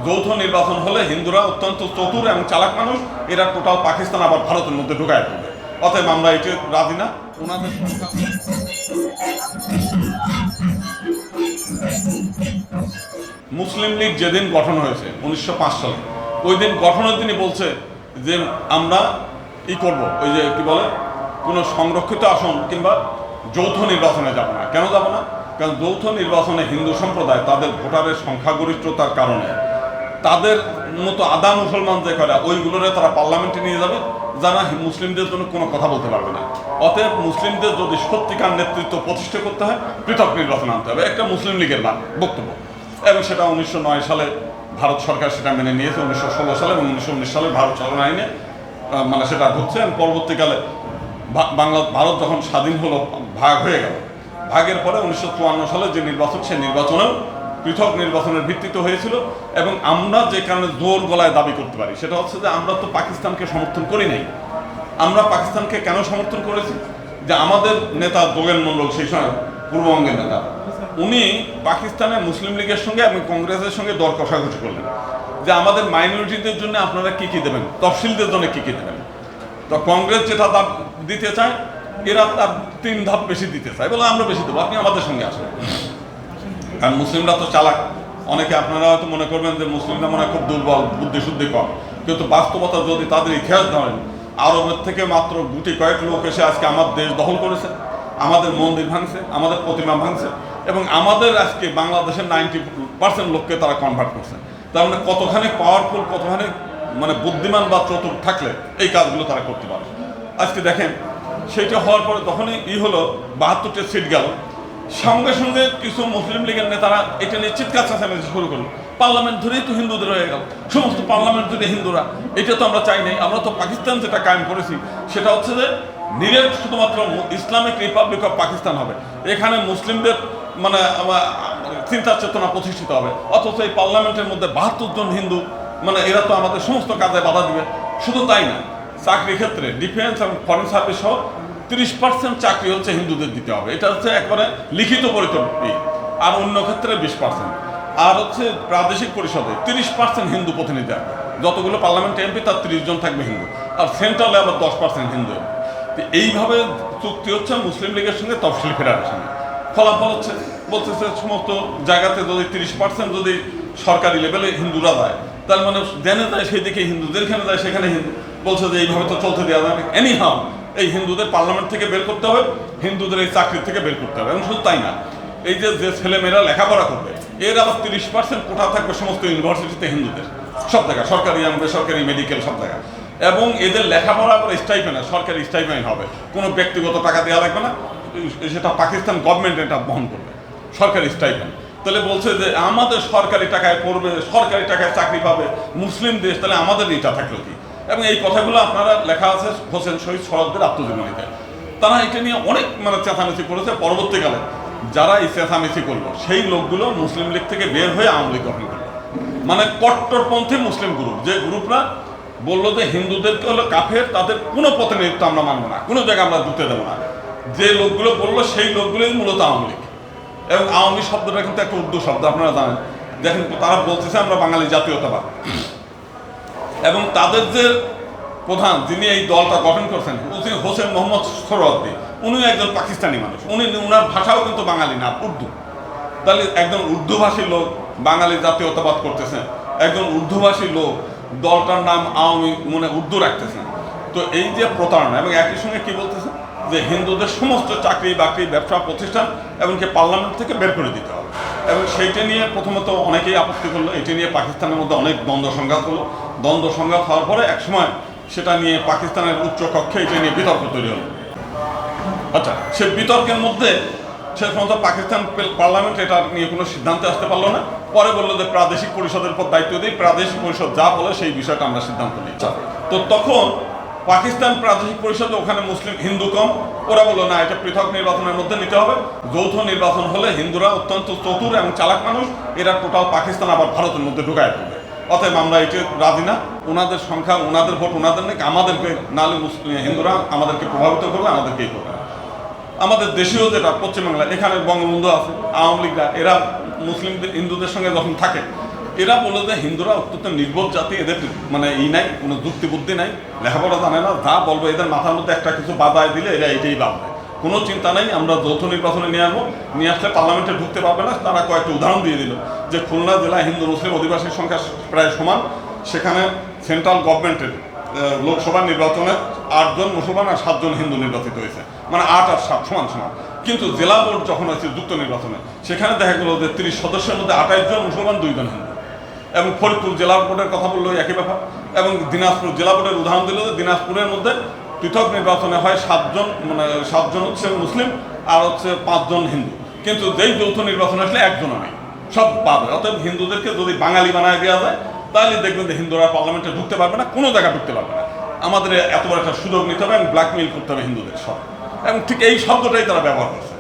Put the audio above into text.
যৌথ নির্বাচন হলে হিন্দুরা অত্যন্ত চতুর এবং চালাক মানুষ, এরা টোটাল পাকিস্তান আবার ভারতের মধ্যে ঢুকায় পড়বে। অতএব আমরা এটি রাজি না। ওনাদের মুসলিম লীগ যেদিন গঠন হয়েছে 1905 সালে, ওই দিন গঠনের দিনই বলছে যে আমরা করব, ওই যে কি বলে, কোনো সংরক্ষিত আসন কিংবা যৌথ নির্বাচনে যাব না। কেন যাব না? কারণ যৌথ নির্বাচনে হিন্দু সম্প্রদায় তাদের ভোটারের সংখ্যাগরিষ্ঠতার কারণে তাদের মতো আদা মুসলমান যে করে ওইগুলোরে তারা পার্লামেন্টে নিয়ে যাবে, যারা মুসলিমদের জন্য কোনো কথা বলতে পারবে না। অতএব মুসলিমদের যদি সত্যিকার নেতৃত্ব প্রতিষ্ঠা করতে হয়, পৃথক নির্বাচন আনতে হবে, একটা মুসলিম লীগের বক্তব্য। এবং সেটা 1909 সালে ভারত সরকার সেটা মেনে নিয়েছে, 1916 সালে এবং 1919 সালে ভারত চলন আইনে মানে সেটা হচ্ছে। এবং পরবর্তীকালে ভারত যখন স্বাধীন হলো, ভাগ হয়ে গেল, ভাগের পরে 1954 সালে যে নির্বাচন, সেই নির্বাচনেও পৃথক নির্বাচনের ভিত্তিতে হয়েছিল। এবং আমরা যে কারণে জোর গলায় দাবি করতে পারি সেটা হচ্ছে যে আমরা তো পাকিস্তানকে সমর্থন করি নাই। আমরা পাকিস্তানকে কেন সমর্থন করেছি? যে আমাদের নেতা যোগেন মন্ডল, সেই সময় পূর্ববঙ্গের নেতা, উনি পাকিস্তানের মুসলিম লীগের সঙ্গে এবং কংগ্রেসের সঙ্গে দর কষাকষি করলেন যে আমাদের মাইনরিটিদের জন্য আপনারা কি কি দেবেন, তফসিলদের জন্য কি কি দেবেন। তো কংগ্রেস যেটা দিতে চায়, এরা তার 3 ধাপ বেশি দিতে চায়, বলে আমরা বেশি দেবো, আপনি আমাদের সঙ্গে আসেন। কারণ মুসলিমরা তো চালাক। অনেকে আপনারা হয়তো মনে করবেন যে মুসলিমরা মনে খুব দুর্বল, বুদ্ধিশুদ্ধি কম, কিন্তু বাস্তবতা যদি তাদের ইতিহাস ধরেন, আরবের থেকে মাত্র গুটি কয়েক লোক এসে আজকে আমার দেশ দখল করেছে, আমাদের মন্দির ভাঙছে, আমাদের প্রতিমা ভাঙছে, এবং আমাদের আজকে বাংলাদেশের 90% লোককে তারা কনভার্ট করছে। তার মানে কতখানি পাওয়ারফুল, কতখানি মানে বুদ্ধিমান বা চতুর থাকলে এই কাজগুলো তারা করতে পারে। আজকে দেখেন, সেইটা হওয়ার পরে তখনই হলো 72টা সিট গেল, সঙ্গে সঙ্গে কিছু মুসলিম লীগের নেতারা এটা নিয়ে চিৎকার চেঁচামেচি শুরু করলো, পার্লামেন্ট ধরেই তো হিন্দুদের হয়ে গেল, সমস্ত পার্লামেন্ট জুড়ে হিন্দুরা, এটা তো আমরা চাই নাই। আমরা তো পাকিস্তান যেটা কায়েম করেছি সেটা হচ্ছে যে ডিরেক্ট শুধুমাত্র ইসলামিক রিপাবলিক অফ পাকিস্তান হবে, এখানে মুসলিমদের মানে চিন্তা চেতনা প্রতিষ্ঠিত হবে। অথচ এই পার্লামেন্টের মধ্যে 72 জন হিন্দু, মানে এরা তো আমাদের সমস্ত কাজে বাধা দিবে। শুধু তাই না, চাকরির ক্ষেত্রে ডিফেন্স এবং ফরেন সার্ভিস সহ 30% চাকরি হচ্ছে হিন্দুদের দিতে হবে, এটা হচ্ছে একবারে লিখিত পরিতৃপ্তি। আর অন্য ক্ষেত্রে 20%। আর হচ্ছে প্রাদেশিক পরিষদে 30% হিন্দু প্রতিনিধি থাকবে, যতগুলো পার্লামেন্ট এমপি তার 30 জন থাকবে হিন্দু, আর সেন্ট্রালে আবার 10% হিন্দু। এইভাবে চুক্তি হচ্ছে মুসলিম লীগের সঙ্গে তফসিল ফেডারেশনে। ফলাফল হচ্ছে বলতেছে সমস্ত জায়গাতে যদি 30% যদি সরকারি লেভেলে হিন্দুরা দেয়, তার মানে জেনে যায় সেই দিকে হিন্দু, যেখানে যায় সেখানে হিন্দু। বলছে যে এইভাবে তো চলতে দেওয়া যাবে, এনিহাউ এই হিন্দুদের পার্লামেন্ট থেকে বের করতে হবে, হিন্দুদের এই চাকরি থেকে বের করতে হবে। এবং শুধু তাই না, এই যে ছেলেমেয়েরা লেখাপড়া করবে, এর আবার 30% কোঠা থাকবে সমস্ত ইউনিভার্সিটিতে হিন্দুদের, সব জায়গায়, সরকারি এবং বেসরকারি মেডিকেল সব জায়গায়। এবং এদের লেখাপড়া করে স্টাইপেন্ড, সরকারি স্টাইপেন্ড হবে, কোনো ব্যক্তিগত টাকা দেওয়া লাগবে না, সেটা পাকিস্তান গভর্নমেন্ট এটা বহন করবে, সরকারি স্টাইপেন্ড। তাহলে বলছে যে আমাদের সরকারি টাকায় পড়বে, সরকারি টাকায় চাকরি পাবে, মুসলিম দেশ, তাহলে আমাদের এটা থাকলো কি? এবং এই কথাগুলো আপনারা লেখা আছে হোসেন শহীদ সরদ্দের আত্মজীবনীতে। তারা এটা নিয়ে অনেক মানে চেঁচামেচি করেছে। পরবর্তীকালে যারা এই চেঁচামেচি করলো সেই লোকগুলো মুসলিম লীগ থেকে বের হয়ে আওয়ামী লীগ গঠন করলো, মানে কট্টরপন্থী মুসলিম গ্রুপ, যে গ্রুপরা বললো যে হিন্দুদেরকে হলো কাফের, তাদের কোনো প্রতিনিধিত্ব আমরা মানবো না, কোনো জায়গায় আমরা ঢুকতে দেবো না। যে লোকগুলো বললো সেই লোকগুলোই মূলত আওয়ামী লীগ। এবং আওয়ামী শব্দটা কিন্তু একটা উর্দু শব্দ, আপনারা জানেন। দেখেন তারা বলতেছে আমরা বাঙালি জাতীয়তাবাদ। এবং তাদের যে প্রধান, যিনি এই দলটা গঠন করছেন, হোসেন মোহাম্মদ সোহরাওয়ার্দী, উনিও একজন পাকিস্তানি মানুষ। উনার ভাষাও কিন্তু বাঙালি না, উর্দু। তাহলে একজন উর্দুভাষী লোক বাঙালি জাতীয়তাবাদ করতেছেন, একজন উর্দুভাষী লোক দলটার নাম আওয়ামী মানে উর্দু রাখতেছেন। তো এই যে প্রতারণা, এবং একই সঙ্গে কি বলতেছেন যে হিন্দুদের সমস্ত চাকরি বাকরি, ব্যবসা প্রতিষ্ঠান এমনকি পার্লামেন্ট থেকে বের করে দিতে হবে। এবং সেইটা নিয়ে প্রথমত অনেকেই আপত্তি করলো, এটা নিয়ে পাকিস্তানের মধ্যে অনেক দ্বন্দ্ব সংঘাত হলো। দ্বন্দ্ব সংঘাত হওয়ার পরে একসময় সেটা নিয়ে পাকিস্তানের উচ্চ কক্ষে এটা নিয়ে বিতর্ক তৈরি হলো। আচ্ছা, সে বিতর্কের মধ্যে শেষ পর্যন্ত পাকিস্তান পার্লামেন্ট এটা নিয়ে কোনো সিদ্ধান্তে আসতে পারলো না। পরে বললো যে প্রাদেশিক পরিষদের উপর দায়িত্ব দিই, প্রাদেশিক পরিষদ যা বলে সেই বিষয়টা আমরা সিদ্ধান্ত নিই। তো তখন পাকিস্তান প্রাদেশিক পরিষদে ওখানে মুসলিম হিন্দু কম, ওরা বললো না, এটা পৃথক নির্বাচনের মধ্যে নিতে হবে। যৌথ নির্বাচন হলে হিন্দুরা অত্যন্ত চতুর এবং চালাক মানুষ, এরা টোটাল পাকিস্তান আবার ভারতের মধ্যে ঢুকায় পড়বে। অতএব আমরা এটি রাজি না। ওনাদের সংখ্যা, ওনাদের ভোট ওনাদের নেই, আমাদেরকে নাহলে হিন্দুরা আমাদেরকে প্রভাবিত করবে, আমাদেরকেই করবে। আমাদের দেশীয় যেটা পশ্চিমবাংলা, এখানে বঙ্গবন্ধু আছে, আওয়ামী লীগরা, এরা মুসলিম হিন্দুদের সঙ্গে যখন থাকে এরা বলে যে হিন্দুরা অত্যন্ত নির্বোধ জাতি, এদের মানে নাই, কোনো যুক্তি বুদ্ধি নাই, লেখাপড়া জানে না, যা বলবো এদের মাথার মধ্যে একটা কিছু বাধায় দিলে এরা এটাই ভাববে, কোনো চিন্তা নাই, আমরা যৌথ নির্বাচনে নিয়ে আসবো, নিয়ে আসলে পার্লামেন্টে ঢুকতে পারবে না। তারা কয়েকটা উদাহরণ দিয়ে দিল যে খুলনা জেলায় হিন্দু মুসলিম অধিবাসীর সংখ্যা প্রায় সমান, সেখানে সেন্ট্রাল গভর্নমেন্টের লোকসভা নির্বাচনে 8 জন মুসলমান আর 7 জন হিন্দু নির্বাচিত হয়েছে, মানে 8 আর 7 সমান সমান। কিন্তু জেলা বোর্ড যখন হয়েছে যুক্ত নির্বাচনে, সেখানে দেখা গেল যে 30 সদস্যের মধ্যে 28 জন মুসলমান, 2 জন হিন্দু। এবং ফরিদপুর জেলা বোর্ডের কথা বললো একই ব্যাপার। এবং দিনাজপুর জেলা বোর্ডের উদাহরণ দিল যে দিনাজপুরের মধ্যে পৃথক নির্বাচনে হয় 7 জন, মানে 7 জন হচ্ছে মুসলিম আর হচ্ছে 5 জন হিন্দু, কিন্তু যেই যৌথ নির্বাচন আসলে 1 জনও নেই, সব পাবে। অতএব হিন্দুদেরকে যদি বাঙালি বানায় দেওয়া যায় তাহলে দেখবেন যে হিন্দুরা পার্লামেন্টে ঢুকতে পারবে না, কোনো জায়গায় ঢুকতে পারবে না। আমাদের এত বড় একটা সুযোগ নিতে হবে এবং ব্ল্যাকমেইল করতে হবে হিন্দুদের সব, এবং ঠিক এই শব্দটাই তারা ব্যবহার করছে।